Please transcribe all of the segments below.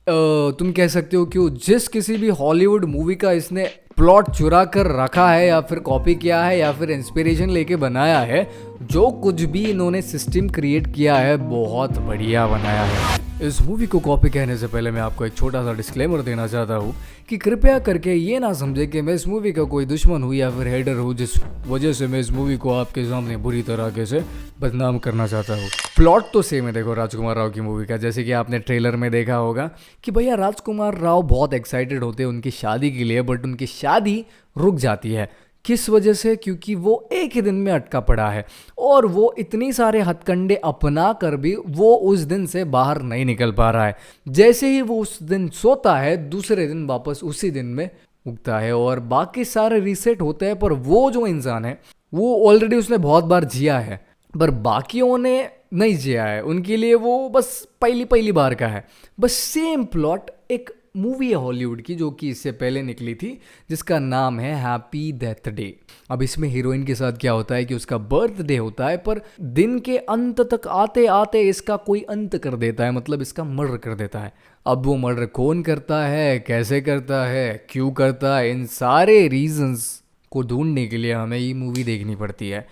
तुम कह सकते हो कि जिस किसी भी हॉलीवुड मूवी का इसने प्लॉट चुरा कर रखा है या फिर कॉपी किया है या फिर इंस्पिरेशन लेके बनाया है, जो कुछ भी इन्होंने सिस्टम क्रिएट किया है बहुत बढ़िया बनाया है। इस मूवी को कॉपी कहने से पहले मैं आपको एक छोटा सा डिस्क्लेमर देना चाहता हूँ कि कृपया करके ये ना समझे कि मैं इस मूवी का कोई दुश्मन हूँ या फिर हेडर हूँ जिस वजह से मैं इस मूवी को आपके सामने बुरी तरीके से बदनाम करना चाहता हूँ। प्लॉट तो सेम है, देखो राजकुमार राव की मूवी का, जैसे कि आपने ट्रेलर में देखा होगा कि भैया राजकुमार राव बहुत एक्साइटेड होते हैं उनकी शादी के लिए, बट उनकी शादी रुक जाती है। किस वजह से? क्योंकि वो एक ही दिन में अटका पड़ा है और वो इतनी सारे हथकंडे अपना कर भी वो उस दिन से बाहर नहीं निकल पा रहा है। जैसे ही वो उस दिन सोता है, दूसरे दिन वापस उसी दिन में उगता है और बाकी सारे रीसेट होते हैं। पर वो जो इंसान है वो ऑलरेडी उसने बहुत बार जिया है, पर बाकियों ने नहीं जिया है, उनके लिए वो बस पहली पहली बार का है। बस सेम प्लॉट एक मूवी है हॉलीवुड की जो कि इससे पहले निकली थी, जिसका नाम है हैप्पी डेथ डे। अब इसमें हीरोइन के साथ क्या होता है कि उसका बर्थडे होता है, पर दिन के अंत तक आते आते इसका कोई अंत कर देता है, मतलब इसका मर्डर कर देता है। अब वो मर्डर कौन करता है, कैसे करता है, क्यों करता है, इन सारे रीजंस को ढूंढने के लिए हमें ये मूवी देखनी पड़ती है।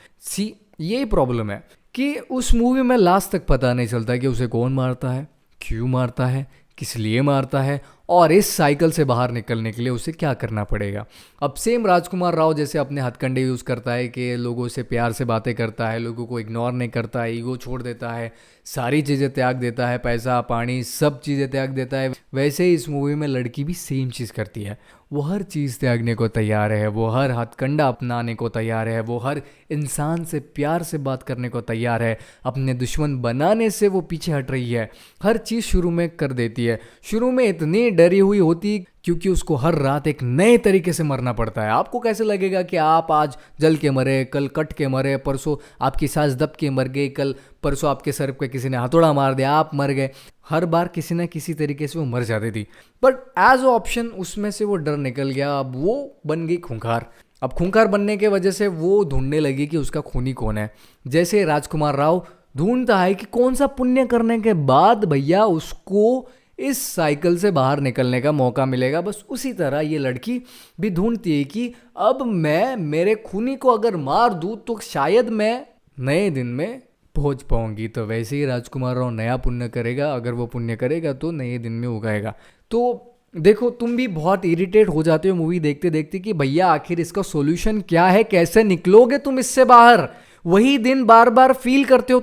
यही प्रॉब्लम है कि उस मूवी में लास्ट तक पता नहीं चलता कि उसे कौन मारता है, क्यों मारता है, किस लिए मारता है और इस साइकिल से बाहर निकलने के लिए उसे क्या करना पड़ेगा। अब सेम राजकुमार राव जैसे अपने हथकंडे यूज़ करता है कि लोगों से प्यार से बातें करता है, लोगों को इग्नोर नहीं करता है, ईगो छोड़ देता है, सारी चीज़ें त्याग देता है, पैसा पानी सब चीज़ें त्याग देता है, वैसे ही इस मूवी में लड़की भी सेम चीज़ करती है। वो हर चीज़ त्यागने को तैयार है, वो हर हथकंडा अपनाने को तैयार है, वो हर इंसान से प्यार से बात करने को तैयार है, अपने दुश्मन बनाने से वो पीछे हट रही है, हर चीज़ शुरू में कर देती है। शुरू में इतनी डरी हुई होती क्योंकि उसको हर रात एक नए तरीके से मरना पड़ता है। आपको कैसे लगेगा कि आप आज जल के मरे, कल कट के मरे, परसों आपकी सांस दब के मर गई, कल परसों आपके सर पे किसी ने हथौड़ा मार दिया, आप मर गए। हर बार किसी न किसी तरीके से वो मर जाती थी, बट एज ऑप्शन उसमें से वो डर निकल गया। अब वो बन गई खूंखार। अब खूंखार बनने के वजह से वो ढूंढने लगी कि उसका खूनी कौन है। जैसे राजकुमार राव ढूंढता है कि कौन सा पुण्य करने के बाद भैया उसको इस साइकिल से बाहर निकलने का मौका मिलेगा, बस उसी तरह ये लड़की भी ढूंढती है कि अब मैं मेरे खूनी को अगर मार दूं तो शायद मैं नए दिन में पहुंच पाऊंगी। तो वैसे ही राजकुमार राव नया पुण्य करेगा, अगर वो पुण्य करेगा तो नए दिन में उगाएगा। तो देखो, तुम भी बहुत इरिटेट हो जाते हो मूवी देखते देखते कि भैया आखिर इसका सॉल्यूशन क्या है, कैसे निकलोगे तुम इससे बाहर। वही दिन बार बार फील करते हो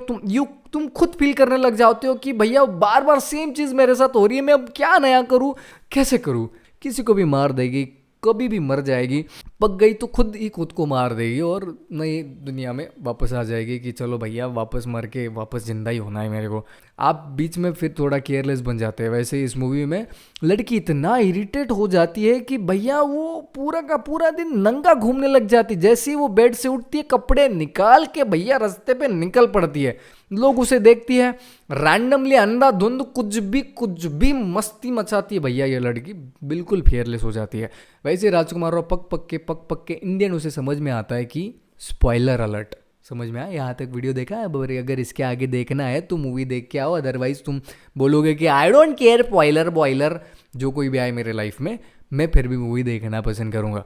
तुम खुद फील करने लग जाते हो कि भैया बार बार सेम चीज़ मेरे साथ हो रही है, मैं अब क्या नया करूं, कैसे करूं। किसी को भी मार देगी, कभी भी मर जाएगी, पक गई तो खुद ही खुद को मार देगी और नई दुनिया में वापस आ जाएगी कि चलो भैया वापस मर के वापस जिंदा ही होना है मेरे को। आप बीच में फिर थोड़ा केयरलेस बन जाते हैं। वैसे इस मूवी में लड़की इतना इरिटेट हो जाती है कि भैया वो पूरा का पूरा दिन नंगा घूमने लग जाती। जैसे ही वो बेड से उठती है, कपड़े निकाल के भैया रास्ते पे निकल पड़ती है। लोग उसे देखती है, रैंडमली अंधाधुंध कुछ भी मस्ती मचाती है भैया। ये लड़की बिल्कुल फेयरलेस हो जाती है। वैसे राजकुमार राव पक पक के इंडियन उसे समझ में आता है कि स्पॉइलर अलर्ट। समझ में आया? यहाँ तक वीडियो देखा है? अगर इसके आगे देखना है तो मूवी देख के आओ, अदरवाइज तुम बोलोगे कि I don't care spoiler boiler जो कोई भी आए मेरे लाइफ में, मैं फिर भी मूवी देखना पसंद करूँगा।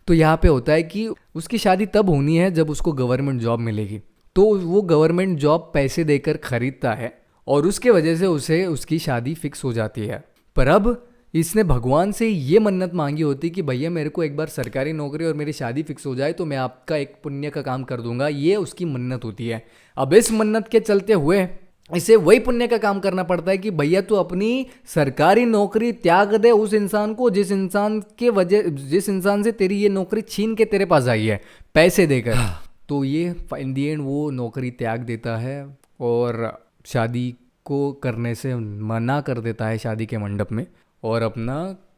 तो यहाँ पे होता है कि उसकी शादी तब होनी है जब उसको गवर्नमेंट जॉब मिलेगी। तो वो गवर्नमेंट जॉब पैसे देकर खरीदता है और उसके वजह से उसे उसकी शादी फिक्स हो जाती है। पर अब इसने भगवान से ये मन्नत मांगी होती कि भैया मेरे को एक बार सरकारी नौकरी और मेरी शादी फिक्स हो जाए तो मैं आपका एक पुण्य का काम कर दूंगा। ये उसकी मन्नत होती है। अब इस मन्नत के चलते हुए इसे वही पुण्य का काम करना पड़ता है कि भैया तू अपनी सरकारी नौकरी त्याग दे उस इंसान को जिस इंसान से तेरी ये नौकरी छीन के तेरे पास आई है पैसे देकर। तो ये इन दी एंड वो नौकरी त्याग देता है और शादी को करने से मना कर देता है शादी के मंडप में और अपना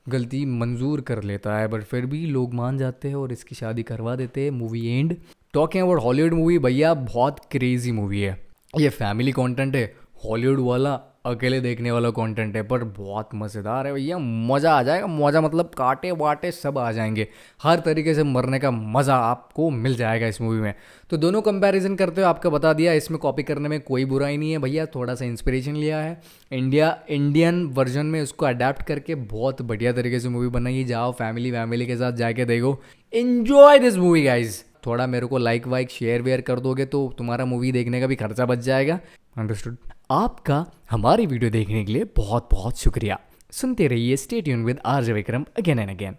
गलती मंजूर कर लेता है। बट फिर भी लोग मान जाते हैं और इसकी शादी करवा देते हैं। Movie and. Talking about Hollywood movie, भैया बहुत क्रेजी मूवी है। ये फैमिली कंटेंट है। हॉलीवुड वाला अकेले देखने वाला कंटेंट है, पर बहुत मज़ेदार है भैया, मज़ा आ जाएगा। मज़ा मतलब कांटे वाटे सब आ जाएंगे, हर तरीके से मरने का मज़ा आपको मिल जाएगा इस मूवी में। तो दोनों कंपैरिजन करते हुए आपका बता दिया, इसमें कॉपी करने में कोई बुराई नहीं है भैया, थोड़ा सा इंस्पिरेशन लिया है इंडियन वर्जन में, उसको अडेप्ट करके बहुत बढ़िया तरीके से मूवी बनाई। जाओ फैमिली के साथ जाके देखो, एंजॉय दिस मूवी गाइज। थोड़ा मेरे को लाइक वाइक शेयर वेयर कर दोगे तो तुम्हारा मूवी देखने का भी खर्चा बच जाएगा। अंडरस्टूड। आपका हमारी वीडियो देखने के लिए बहुत बहुत शुक्रिया। सुनते रहिए, stay tune with RJ Vikram again and again.